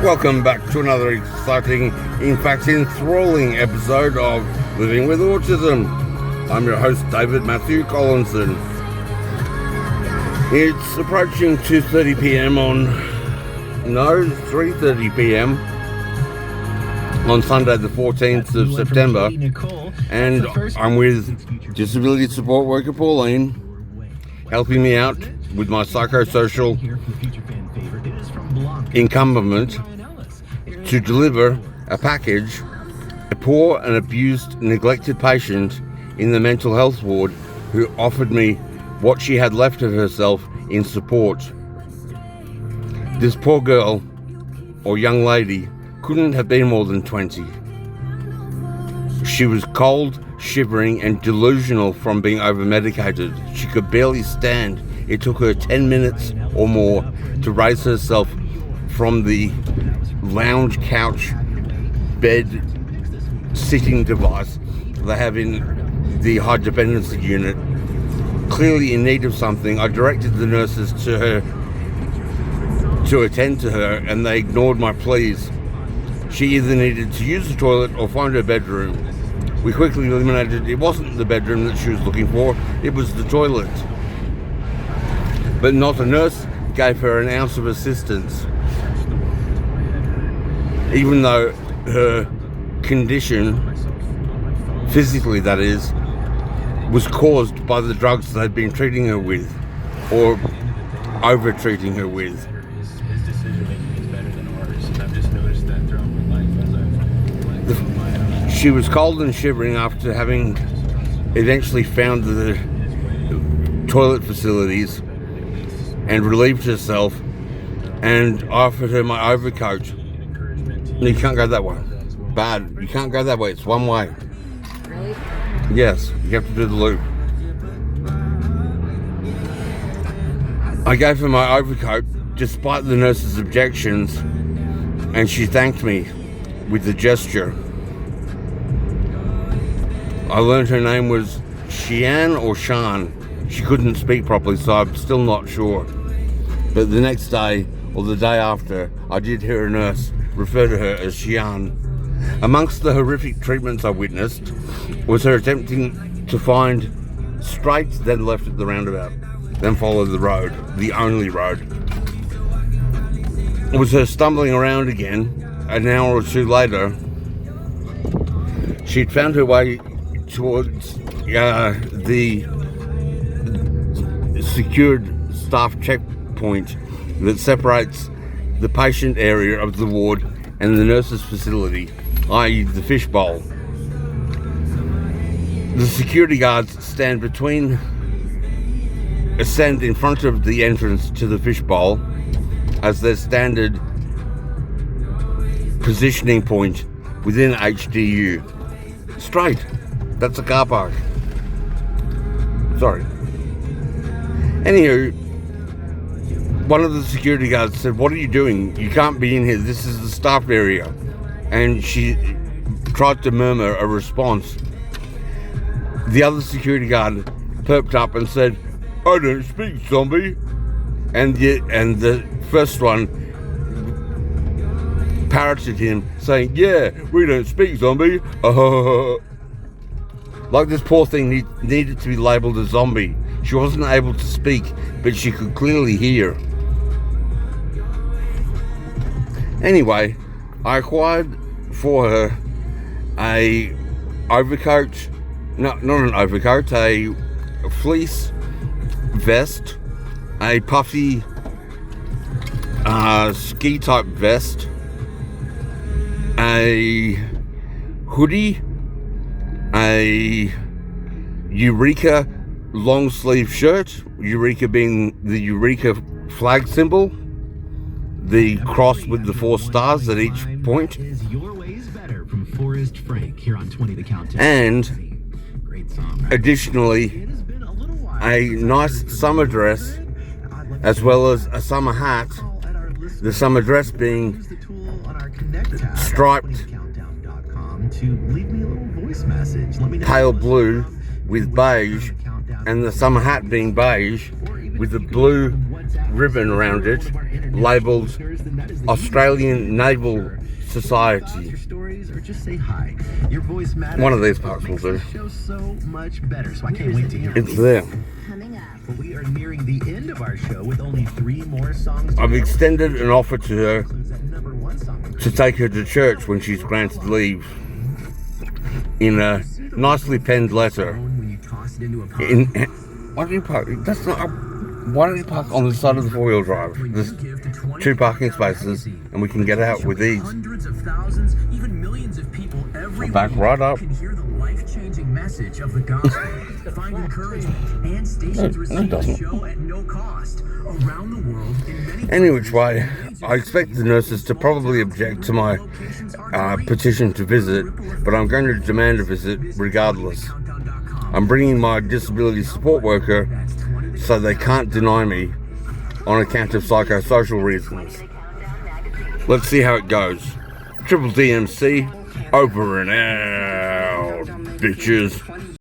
Welcome back to another exciting, in fact enthralling episode of Living with Autism. I'm your host, David Matthew Collinson. It's approaching 2:30 p.m. 3:30 p.m. on Sunday the 14th of September, and I'm with disability support worker Pauline, helping me out with my psychosocial incumbent to deliver a package, a poor and abused, neglected patient in the mental health ward who offered me what she had left of herself in support. This poor girl, or young lady, couldn't have been more than 20. She was cold, shivering and delusional from being over-medicated. She could barely stand. It took her 10 minutes or more to raise herself from the lounge couch bed sitting device they have in the high dependency unit. Clearly in need of something, I directed the nurses to her to attend to her, and they ignored my pleas. She either needed to use the toilet or find her bedroom. We quickly eliminated it wasn't the bedroom that she was looking for, it was the toilet. But not a nurse gave her an ounce of assistance, even though her condition, physically that is, was caused by the drugs they'd been treating her with, or over-treating her with. She was cold and shivering after having eventually found the toilet facilities and relieved herself, and offered her my overcoat. No, you can't go that way. Bad. You can't go that way. It's one way. Really? Yes, you have to do the loop. I gave her my overcoat despite the nurse's objections, and she thanked me with a gesture. I learned her name was Xian or Shan. She couldn't speak properly, so I'm still not sure. But the next day, or the day after, I did hear a nurse refer to her as Xian. Amongst the horrific treatments I witnessed was her attempting to find straight, then left at the roundabout, then follow the road, the only road. It was her stumbling around again. An hour or two later, she'd found her way towards the secured staff checkpoint that separates the patient area of the ward and the nurse's facility, i.e. the fishbowl. The security guards stand in front of the entrance to the fishbowl as their standard positioning point within HDU. Straight. That's a car park. Sorry. Anywho, one of the security guards said, "What are you doing? You can't be in here. This is the staff area." And she tried to murmur a response. The other security guard perked up and said, "I don't speak zombie." And the first one parroted him, saying, "Yeah, we don't speak zombie." Like this poor thing needed to be labelled a zombie. She wasn't able to speak, but she could clearly hear. Anyway, I acquired for her a overcoat, not an overcoat, a fleece vest, a puffy ski type vest, a hoodie, a Eureka long sleeve shirt, Eureka being the Eureka flag symbol, the cross with the 4 stars at each point, and additionally a nice summer dress as well as a summer hat, the summer dress being striped pale blue with beige, and the summer hat being beige with a blue ribbon around it, labelled Australian Naval Society. One of these parts will do. It's there. We are nearing the end of our show with only 3 more songs. I've extended an offer to her to take her to church when she's granted leave in a nicely penned letter. Why do you park? That's not. Why don't you park on the side of the 4-wheel drive? There's 2 parking spaces, and we can get out with ease. Hundreds of thousands, even millions of people every Back right up. can hear the life-changing message of the gospel, find encouragement, and stations receive the show at no cost around the world in many. Any which way, I expect the nurses to probably object to my petition to visit, but I'm going to demand a visit regardless. I'm bringing my disability support worker so they can't deny me on account of psychosocial reasons. Let's see how it goes. Triple DMC, over and out, bitches.